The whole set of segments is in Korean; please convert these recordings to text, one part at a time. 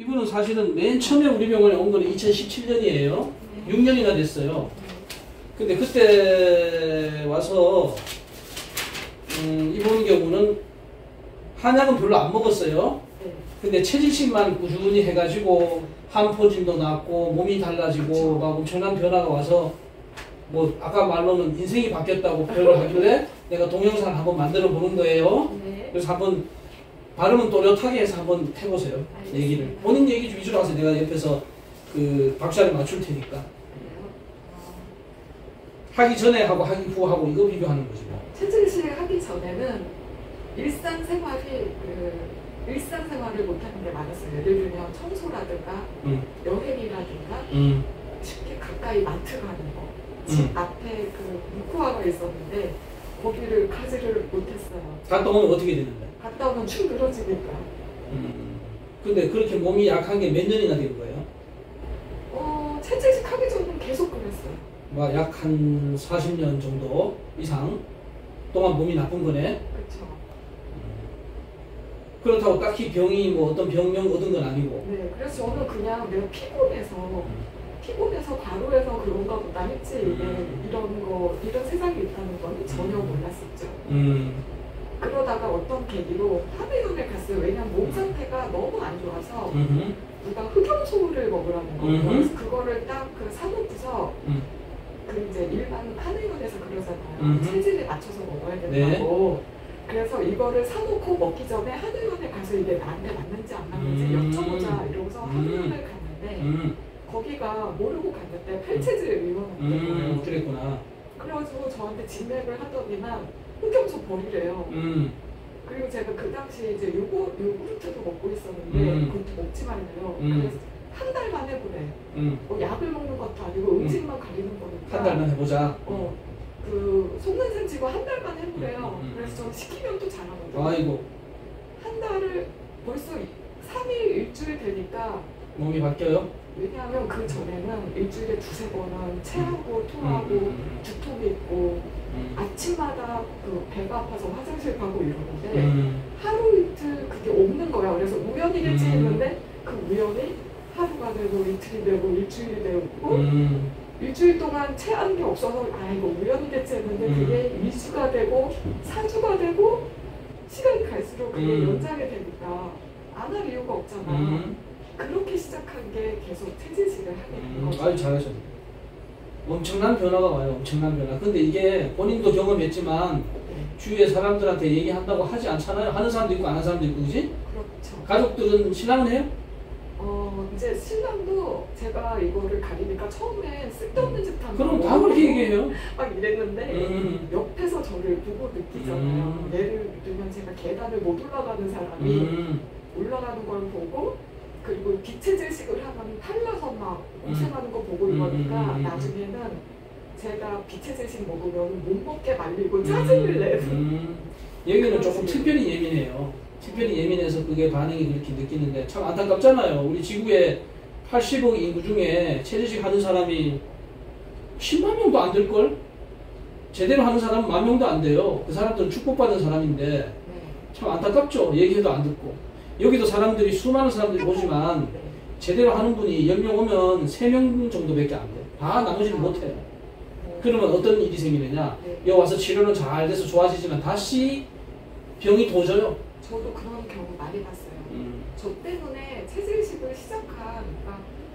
이분은 사실은 맨 처음에 우리 병원에 온 거는 2017년이에요. 6년이나 됐어요. 근데 그때 와서 이분 경우는 한약은 별로 안 먹었어요. 근데 체질식만 꾸준히 해가지고 한포진도 났고 몸이 달라지고 막 엄청난 변화가 와서 뭐 아까 말로는 인생이 바뀌었다고 표현을 하길래 내가 동영상을 한번 만들어 보는 거예요. 그래서 한번 발음은 또렷하게 해서 한번 해보세요. 얘기를 본인 얘기 위주로 하세요. 내가 옆에서 그 박자를 맞출 테니까. 하기 전에 하고 하기 후 하고 이거 비교하는 거지. 체질식 하기 전에는 일상생활을 못하는 게 많았어요. 예를 들면 청소라든가 여행이라든가 쉽게 가까이 마트 가는 거. 집 앞에 그 문구화가 있었는데 거기를 가지를 못했어요. 갔다 오면 어떻게 되는데? 갔다 오면 축 늘어지니까. 근데 그렇게 몸이 약한 게 몇 년이나 된 거예요? 체질식 하기 전에는 계속 그랬어요. 뭐 약 한 40년 정도 이상 동안 몸이 나쁜 거네? 그렇죠. 그렇다고 딱히 병이 뭐 어떤 병명 얻은 건 아니고. 네, 그래서 저는 그냥 내가 피곤해서 과로해서 그런가 보다 했지 이런 세상이 있다는 건 전혀 몰랐었죠. 그러다가 어떤 계기로 한의원에 갔어요. 왜냐면 몸 상태가 너무 안 좋아서 누가 흑염소를 먹으라는 거예요. 그래서 그거를 딱 사놓고서 그 이제 일반 한의원에서 그러잖아요. 체질에 맞춰서 먹어야 된다고. 네. 그래서 이거를 사놓고 먹기 전에 한의원에 가서 이게 나한테 맞는지 안 맞는지 여쭤보자 이러고서 한의원을 갔는데 거기가 모르고 갔는데 팔체질 의원이었던 거예요. 그랬구나. 그래가지고 저한테 진맥을 하더니만 흑염소 버리래요. 그리고 제가 그 당시 이제 요구르트도 먹고 있었는데 그것도 먹지 말래요. 그래서 한 달만 해보래. 약을 먹는 것도 아니고 음식만 가리는 거니까. 한 달만 해보자. 그 속는셈 치고 한 달만 해보래요. 그래서 저는 시키면 또 잘하거든요. 아이고. 한 달을 벌써 3일 일주일 되니까 몸이 바뀌어요? 왜냐하면 그 전에는 일주일에 2~3번은 체하고 토하고 두통이 있고 아침마다 그 배가 아파서 화장실 가고 이러는데 하루 이틀 그게 없는 거야. 그래서 우연이겠지 했는데 그 우연이 하루가 되고 이틀이 되고 일주일이 되고 일주일 동안 체한 게 없어서 아 이거 우연이겠지 했는데 그게 2주가 되고 4주가 되고 시간이 갈수록 그게 연장이 되니까 안 할 이유가 없잖아. 그렇게 시작한 게 계속 체질식을 하게 된 거죠. 아주 잘하셨네. 엄청난 변화가 와요. 엄청난 변화. 근데 이게 본인도 경험했지만 주위에 사람들한테 얘기한다고 하지 않잖아요. 하는 사람도 있고 안 하는 사람도 있고 그지? 그렇죠. 가족들은 신랑은 해요? 이제 신랑도 제가 이거를 가리니까 처음엔 쓸데없는 짓 하는 그럼 다 그렇게 얘기해요. 막 이랬는데 옆에서 저를 보고 느끼잖아요. 예를 들면 제가 계단을 못 올라가는 사람이 올라가는 걸 보고 그리고 비체질식을 하면 탈려서 막 고생하는 거 보고 이러니까 나중에는 제가 비체질식 먹으면 못 먹게 말리고 짜증을 내는 여기는 조금 특별히 예민해요. 특별히 예민해서 그게 반응이 그렇게 느끼는데 참 안타깝잖아요. 우리 지구에 80억 인구 중에 체질식 하는 사람이 10만 명도 안 될걸? 제대로 하는 사람은 1만 명도 안 돼요. 그 사람들은 축복받은 사람인데 참 안타깝죠. 얘기해도 안 듣고. 여기도 사람들이 수많은 사람들이 오지만 제대로 하는 분이 10명 오면 3명 정도밖에 안 돼요. 다 나머지는 못해요. 그러면 어떤 일이 생기느냐. 여기 와서 치료는 잘 돼서 좋아지지만 다시 병이 도져요. 저도 그런 경우 많이 봤어요. 저 때문에 체질식을 시작한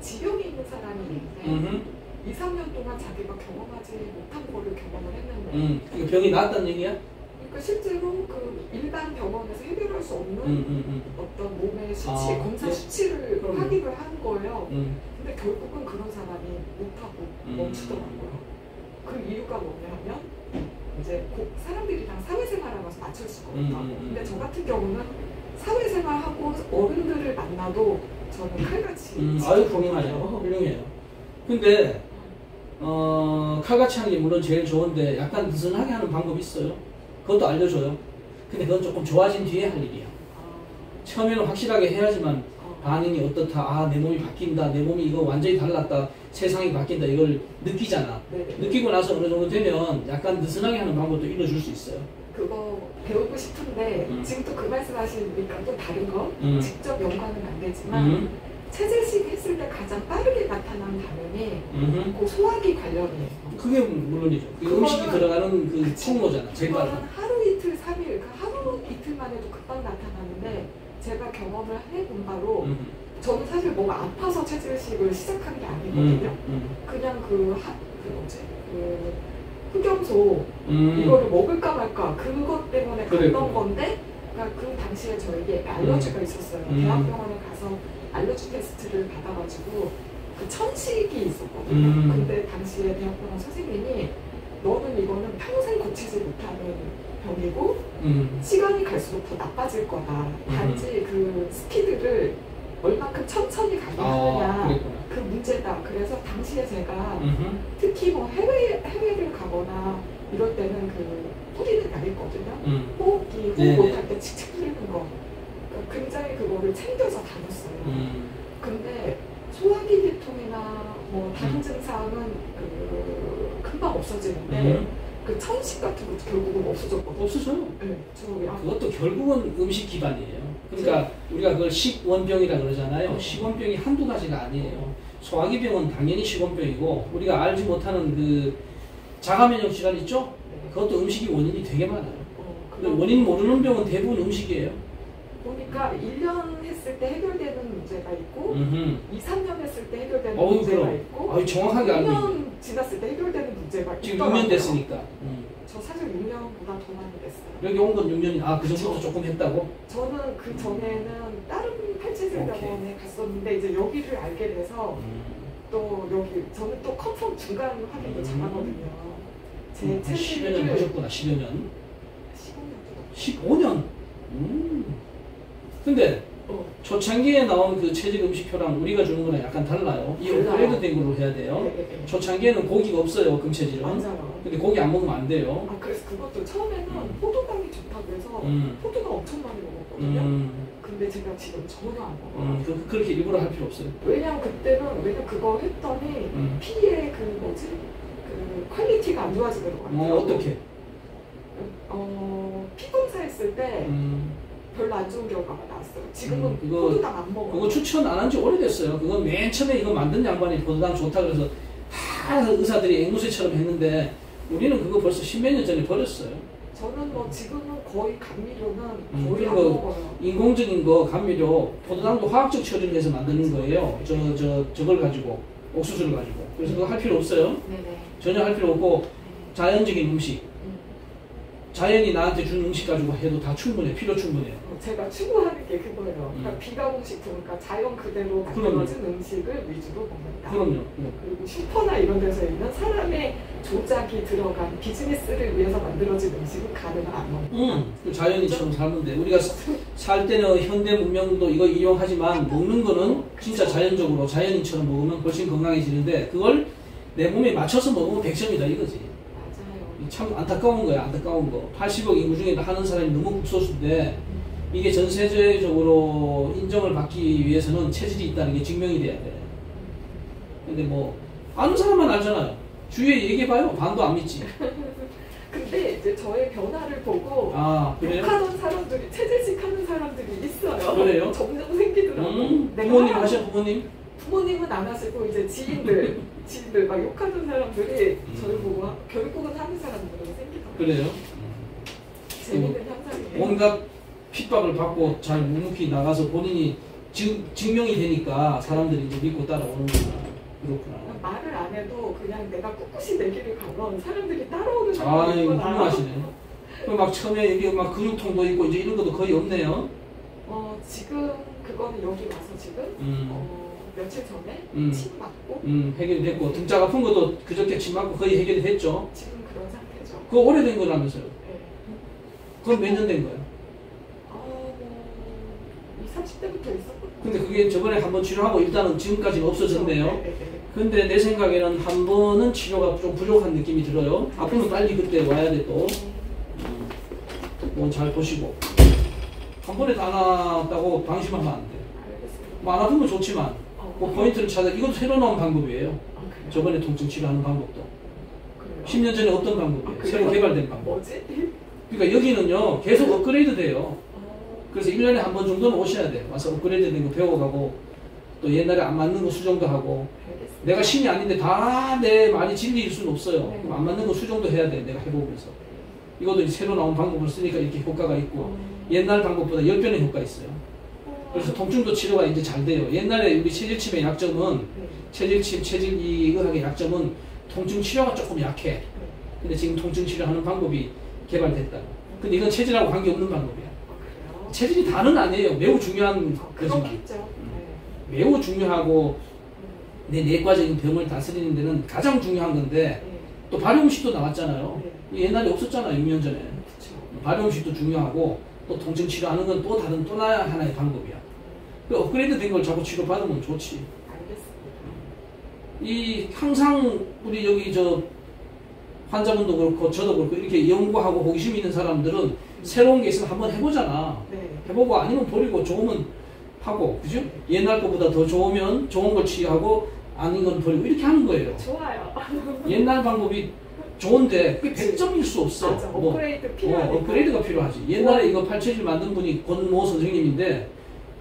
지병이 있는 사람이 있는데 2~3년 동안 자기가 경험하지 못한 거를 경험을 했는데 그 병이 나았다는 얘기야? 그러니까 실제로 그 일반 병원에서 해결할 수 없는 어떤 몸의 수치, 검사 수치를 확인을 한 거예요. 근데 결국은 그런 사람이 못하고 멈추더라고요. 그 이유가 뭐냐면 이제 사람들이랑 사회생활하면서 맞출 수가 없다고. 근데 저 같은 경우는 사회생활하고 어른들을 만나도 저는 칼같이 아유 훌륭하죠. 훌륭해요. 근데 칼같이 하는 게 물론 제일 좋은데 약간 느슨하게 하는 방법이 있어요. 그것도 알려줘요. 근데 그건 조금 좋아진 뒤에 할 일이야. 처음에는 확실하게 해야지만 반응이 어떻다, 아 내 몸이 바뀐다, 내 몸이 이거 완전히 달랐다, 세상이 바뀐다 이걸 느끼잖아. 느끼고 나서 어느 정도 되면 약간 느슨하게 하는 방법도 일러줄 수 있어요. 그거 배우고 싶은데 지금 또 그 말씀 하시니까 또 다른 거 직접 연관은 안 되지만 체질식 했을 때 가장 빠르게 나타나는 단면이 그 소화기 관련이에요. 그게 물론이죠. 그 음식이 들어가는 그 통로잖아. 제일 빠른. 하루 이틀 3일, 그러니까 하루 이틀만 해도 금방 나타나는데 제가 경험을 해본 바로 저는 사실 뭐가 아파서 체질식을 시작한 게 아니거든요. 그냥 그 흑염소 이거를 먹을까 말까 그것 때문에 갔던 건데, 그러니까 그 당시에 저에게 알러지가 있었어요. 대학병원에 가서 알러지 테스트를 받아가지고 그 천식이 있었거든요. 근데 당시에 대학병원 선생님이 너는 이거는 평생 고치지 못하는 병이고 시간이 갈수록 더 나빠질 거다. 단지 그 스피드를 얼마큼 천천히 가게 하느냐 그 문제다. 그래서 당시에 제가 특히 뭐 해외를 가거나 이럴 때는 그 뿌리는 약 있거든요. 호흡기 호흡 못할 때 칙칙 뿌리는 거. 그러니까 굉장히 그거를 챙겨서 다녔어요. 근데 소화기 계통이나 뭐 다른 증상은 그 금방 없어지는데 그 천식 같은 것도 결국은 없어졌거든요. 없어져요. 네, 그것도 결국은 음식 기반이에요. 그러니까 우리가 그걸 식원병이라 그러잖아요. 식원병이 한두 가지가 아니에요. 소화기병은 당연히 식원병이고, 우리가 알지 못하는 그 자가면역 질환 있죠? 그것도 음식이 원인이 되게 많아요. 원인 모르는 병은 대부분 음식이에요. 보니까 1년 했을 때 해결되는 문제가 있고 2, 3년 했을 때 해결되는 문제가 있고 정확하게 알고 6년 지났을 때 해결되는 문제가 있고 지금 6년 됐으니까. 저 사실 6년보다 더 많이 됐어요. 여기 온 건 6년이, 그 정도도 조금 했다고? 저는 그 전에는 다른 팔찌술병원에 갔었는데 이제 여기를 알게 돼서 또 여기 저는 또 컨펌 중간 확인도 잘하거든요. 제 체질을 10여 년 하셨구나. 10여 년? 15년? 근데 초창기에 나온 그 체질 음식표랑 우리가 주는 거랑 약간 달라요. 이 업그레이드 된 걸로 해야 돼요. 초창기에는 고기가 없어요, 금체질은. 맞아요. 근데 고기 안 먹으면 안 돼요. 그래서 그것도 처음에는 포도당이 좋다고 해서 포도가 엄청 많이 먹었거든요. 근데 제가 지금 전혀 안 먹어요. 그렇게 일부러 할 필요 없어요. 왜냐면 그거 했더니 피의 그 퀄리티가 안 좋아지더라고요. 어떻게? 피 검사했을 때 별로 안 좋은 결과가 나왔어요. 지금은 포도당 안 먹어요. 그거 추천 안 한 지 오래됐어요. 그건 맨 처음에 이거 만든 양반이 포도당 좋다 그래서 다 의사들이 앵무새처럼 했는데 우리는 그거 벌써 10몇 년 전에 버렸어요. 저는 뭐 지금은 거의 감미료는 거의 안 먹어요. 인공적인 거 감미료, 포도당도 화학적 처리를 해서 만드는 거예요. 저걸 가지고, 옥수수를 가지고. 그래서 그거 할 필요 없어요. 네네. 전혀 할 필요 없고 자연적인 음식. 자연이 나한테 준 음식 가지고 해도 다 충분해. 필요 충분해요. 제가 추구하는 게 그거예요. 그러니까 비가공식품, 그러니까 자연 그대로 만들어진 음식을 위주로 먹는다. 그럼요. 그리고 슈퍼나 이런 데서 있는 사람의 조작이 들어간 비즈니스를 위해서 만들어진 음식은 가능은 안 먹는다. 자연인처럼 살면 돼. 우리가 살 때는 현대 문명도 이거 이용하지만 먹는 거는 진짜 자연적으로 자연인처럼 먹으면 훨씬 건강해지는데 그걸 내 몸에 맞춰서 먹으면 100점이다 이거지. 참 안타까운 거야, 안타까운 거. 80억 인구 중에 하는 사람이 너무 극소수인데 이게 전 세계적으로 인정을 받기 위해서는 체질이 있다는 게 증명이 돼야 돼. 근데 뭐 아는 사람만 알잖아요. 주위에 얘기해봐요. 반도 안 믿지. 근데 이제 저의 변화를 보고 욕하던 사람들이, 체질식 하는 사람들이 있어요. 그래요? 점점 생기더라고. 부모님 하셔, 부모님? 부모님은 안 하시고 이제 지인들 막 욕하는 사람들이 저를 보고 결국은 하는 사람들은 생기더라고요. 그래요? 재밌는 현상이에요. 온갖 핍박을 받고 잘 묵묵히 나가서 본인이 증명이 되니까 사람들이 이제 믿고 따라오는구나. 그렇구나. 말을 안 해도 그냥 내가 꿋꿋이 내 길을 가면 사람들이 따라오는 사람이 있구나. 훌륭하시네. 그럼 막 처음에 여기 막 근육통도 있고 이제 이런 것도 거의 없네요. 지금 그거는 여기 와서 지금 며칠 전에 침 맞고 해결이 됐고 등짝 아픈 것도 그저께 침 맞고 거의 해결이 됐죠. 지금 그런 상태죠. 그거 오래된 거라면서요? 네. 그건 몇 년 된 거예요? 20, 30대부터 있었거든요. 근데 그게 저번에 한번 치료하고 일단은 지금까지는 없어졌네요. 근데 내 생각에는 한 번은 치료가 좀 부족한 느낌이 들어요. 아프면 빨리 그때 와야 돼 또. 잘 보시고. 한 번에 다 나았다고 방심하면 안 돼. 뭐 안 아프면 좋지만 포인트를 찾아. 이것도 새로 나온 방법이에요. 저번에 통증 치료하는 방법도. 10년 전에 어떤 방법이에요? 새로 개발된 방법. 뭐지? 그러니까 여기는요 계속 업그레이드 돼요. 그래서 1년에 한 번 정도는 오셔야 돼요. 와서 업그레이드 된 거 배워가고 또 옛날에 안 맞는 거 수정도 하고. 알겠습니다. 내가 신이 아닌데 다 내 말이 진리일 수는 없어요. 네. 그럼 안 맞는 거 수정도 해야 돼. 내가 해보면서. 이것도 이제 새로 나온 방법을 쓰니까 이렇게 효과가 있고 옛날 방법보다 10배는 효과 있어요. 그래서 통증도 치료가 이제 잘 돼요. 옛날에 우리 체질침의 약점은 네. 체질침, 체질의학의 약점은 통증 치료가 조금 약해. 네. 근데 지금 통증 치료하는 방법이 개발됐다. 근데 이건 체질하고 관계없는 방법이야. 그래요? 체질이 다는 아니에요. 매우 중요한 거지만. 그렇겠죠. 네. 매우 중요하고 내 내과적인 병을 다스리는 데는 가장 중요한 건데 네. 또 발효음식도 나왔잖아요. 네. 옛날에 없었잖아요. 6년 전에. 그렇죠. 발효음식도 중요하고 또 통증 치료하는 건 또 다른 또 하나의 방법이야. 그 업그레이드 된 걸 자꾸 치료받으면 좋지. 알겠습니다. 이 항상 우리 여기 저 환자분도 그렇고 저도 그렇고 이렇게 연구하고 호기심 있는 사람들은 새로운 게 있으면 한번 해보잖아. 네. 해보고 아니면 버리고 좋으면 하고, 그죠? 옛날 것보다 더 좋으면 좋은 걸 취하고 아닌 건 버리고 이렇게 하는 거예요. 좋아요. 옛날 방법이 좋은데 그게 100점일 수 없어. 맞아. 업그레이드 필요하니까. 업그레이드가 필요하지. 옛날에 이거 팔체질 만든 분이 권모 선생님인데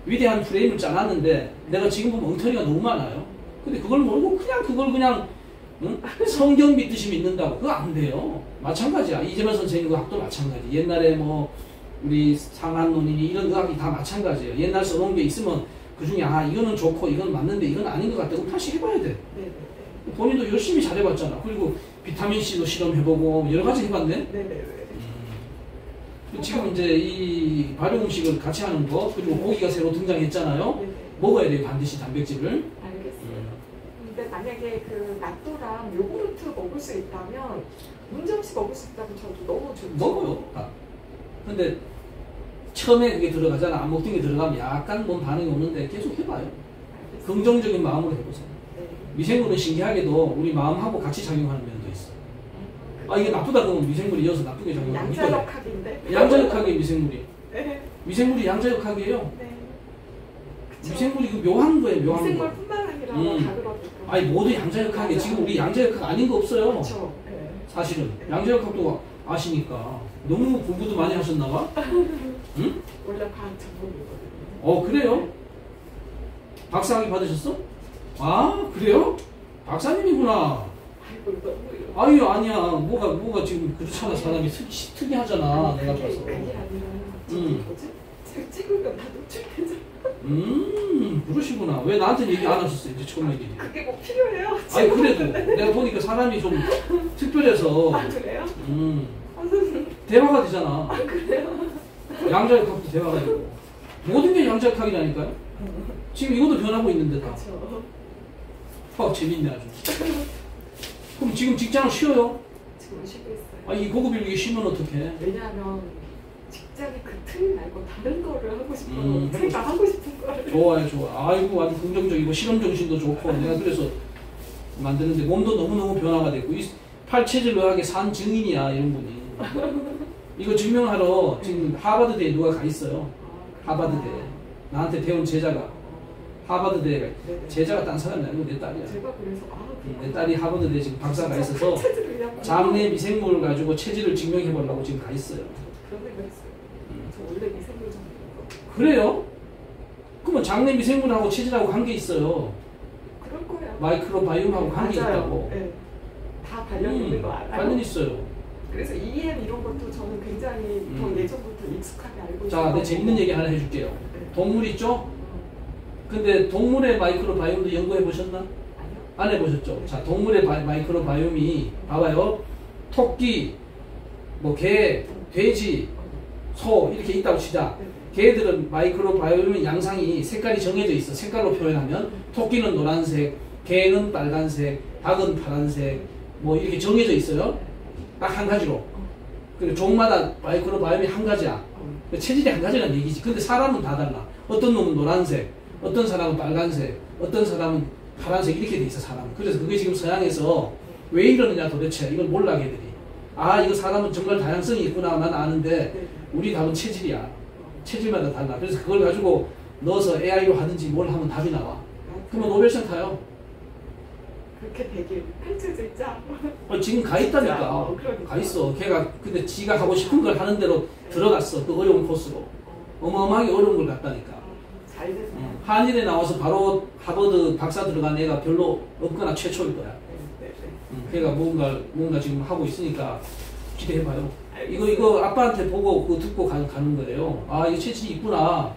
위대한 프레임을 짜놨는데 내가 지금 보면 엉터리가 너무 많아요. 근데 그걸 모르고 그걸 그냥 응? 성경 믿듯이 믿는다고. 그거 안 돼요. 마찬가지야. 이재만 선생님 의학도 마찬가지. 옛날에 뭐 우리 상한론이니 이런 의학이 다 마찬가지예요. 옛날 써놓은 게 있으면 그 중에 이거는 좋고 이건 맞는데 이건 아닌 것 같다고 다시 해봐야 돼. 네네네. 본인도 열심히 잘해봤잖아. 그리고 비타민C도 실험해보고 여러 가지 해봤네. 네네네. 지금 이제 이 발효음식을 같이 하는 거 그리고 고기가 새로 등장했잖아요. 네네. 먹어야 돼요. 반드시 단백질을. 알겠습니다. 근데 만약에 그 낫또랑 요구르트 먹을 수 있다면 문제없이 먹을 수 있다면 저도 너무 좋죠. 먹어요. 근데 처음에 그게 들어가잖아. 안 먹던 게 들어가면 약간 뭔 반응이 오는데 계속 해봐요. 알겠습니다. 긍정적인 마음으로 해보세요. 네. 미생물은 신기하게도 우리 마음하고 같이 작용하는 면도 있어. 이게 나쁘다 그러면 미생물이 이어서 나쁘게 작용하는 거예요. 양자역학인데. 양자역학이에요. 미생물이. 네. 미생물이 양자역학이에요. 네. 그쵸. 미생물이 그 묘한 거예요. 묘한 거. 미생물뿐만 아니라 다 그러니까. 아니 모두 양자역학이에요. 지금 우리 양자역학 아닌 거 없어요. 그렇죠. 네. 사실은 양자역학도 아시니까 너무 공부도 많이 하셨나 봐. 응? 원래 과학 전공이거든요. 그래요? 박사학위 받으셨어? 그래요? 박사님이구나. 아이고 너무 아유 아니야. 뭐가 지금 그렇잖아. 사람이 특이하잖아. 내가 봐서. 그게 아니라 저기 뭐지? 찍으면 다 노출되잖아. 그러시구나. 왜 나한테 얘기 안 하셨어요? 이제 처음 얘기. 그게 뭐 필요해요? 아니 그래도 내가 보니까 사람이 좀 특별해서 그래요? 대화가 되잖아. 그래요? 양자역학도 대화가 되고 모든 게 양자역학이라니까요. 지금 이것도 변하고 있는데 다. 그렇죠. 재밌네 아주. 그럼 지금 직장은 쉬어요? 지금 쉬고 있어요. 이 고급 인력이 쉬면 어떡해? 왜냐하면 직장이 그 틀 말고 다른 거를 하고 싶어요. 제가 하고 싶은 거를. 좋아. 아이고 아주 긍정적이고 실험 정신도 좋고 내가 그래서 만드는데 몸도 너무너무 변화가 됐고 이 팔체질 의학의 산 증인이야 이런 분이. 이거 증명하러 지금 하버드대에 누가 가 있어요. 하버드대. 나한테 배운 제자가 하버드대 제자가 딴 사람이 아니고 내 딸이야. 제가 그래서 내 딸이 하버드대 지금 박사가 있어서 장내 미생물을 가지고 체질을 증명해 보려고 지금 가 있어요. 그런 생각 했어요. 저 원래 미생물 전공이거든요. 그래요? 그러면 장내 미생물하고 체질하고 관계 있어요. 그럴 거예요. 마이크로바이옴하고 관계 맞아요. 있다고. 네. 다 관련 있는 거 알아요. 관련 있어요. 그래서 EM 이런 것도 저는 굉장히 더 예전부터 익숙하게 알고 있어요. 자, 내 재밌는 얘기 하나 해줄게요. 네. 동물 있죠? 근데 동물의 마이크로바이옴도 연구해 보셨나? 아니요. 안 해보셨죠? 자, 동물의 마이크로바이옴이 봐봐요. 토끼, 뭐 개, 돼지, 소 이렇게 있다고 치자. 개들은 마이크로바이옴의 양상이 색깔이 정해져 있어. 색깔로 표현하면 토끼는 노란색, 개는 빨간색, 닭은 파란색 뭐 이렇게 정해져 있어요. 딱 한 가지로. 그리고 종마다 마이크로바이옴이 한 가지야. 체질이 한 가지라는 얘기지. 근데 사람은 다 달라. 어떤 놈은 노란색, 어떤 사람은 빨간색, 어떤 사람은 파란색 이렇게 돼 있어 사람은. 그래서 그게 지금 서양에서 왜 이러느냐 도대체 이걸 몰라 걔들이. 이거 사람은 정말 다양성이 있구나 난 아는데 우리 답은 체질이야. 체질마다 달라. 그래서 그걸 가지고 넣어서 AI로 하든지 뭘 하면 답이 나와. 그러면 노벨상 타요. 그렇게 되길 팔체질자. 지금 가 있다니까. 가 있어. 걔가 근데 지가 하고 싶은 걸 하는 대로 들어갔어. 그 어려운 코스로. 어마어마하게 어려운 걸 갔다니까. 잘 됐네. 한일에 나와서 바로 하버드 박사 들어간 애가 별로 없거나 최초일 거야. 걔가 뭔가 지금 하고 있으니까 기대해봐요. 이거 아빠한테 보고 그거 듣고 가는 거예요. 아, 이거 체질이 있구나.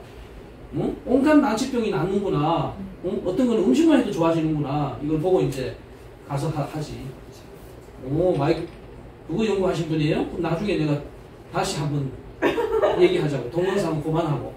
응? 온갖 난치병이 낫는구나. 응? 어떤 건 음식만 해도 좋아지는구나. 이걸 보고 이제 가서 하지. 오, 마이크, 그거 연구하신 분이에요? 그럼 나중에 내가 다시 한번 얘기하자고. 동영상 그만하고.